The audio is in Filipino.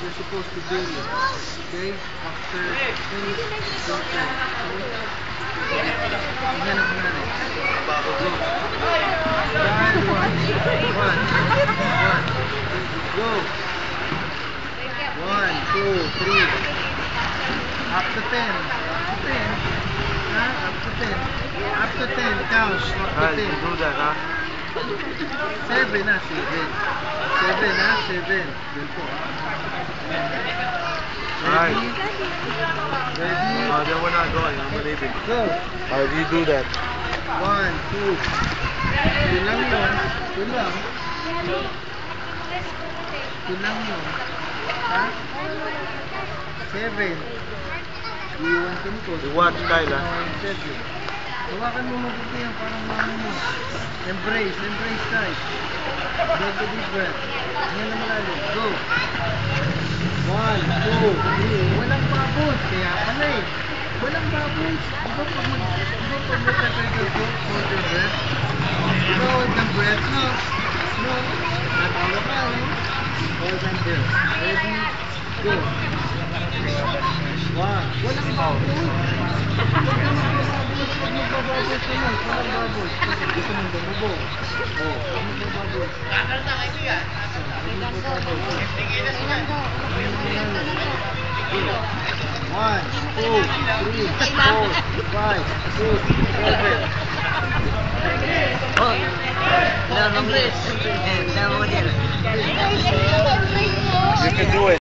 You're supposed to do it. Okay? After finish, don't turn. Tingnan ang nanay. Go. 1, 2, 3. Up to 10. Up to 10. Huh? Up to 10. Up to 10. Count. Up to 10. Do that, huh? 7 na, 7. 7 na, 7. Yun po. Alright. Ready? Then we're not going. I'm leaving. Go. Alright, you do that. 1, 2. Yun lang yun. Yun lang. Yun lang yun. Ha? 7. Iwan ko nito. You watch, Kyle, ha? Hawakan mo mabuti yan, parang mami mo. Embrace, embrace guys. Take a deep breath. Ngayon na malalim. Go. 1, 2, 3. Walang babos. Kaya pala eh. Walang babos. Di ba pag mag-tagal go, hold your breath? Di ba hold the breath? No. No. Natawa ka, no? Hold on there. Ready? Go. 1. Walang babos. Huwag magbababos naman. Walang babos. Gusto mong dumubog. Oh, huwag magbababos. Kakal na kayo yan. Huwag magbababos. 1, 2, 3, 4, 5, 6, 7. Oh, no, no, no, no, no, no, no, no, no, no, no, no, no, no, You can do it.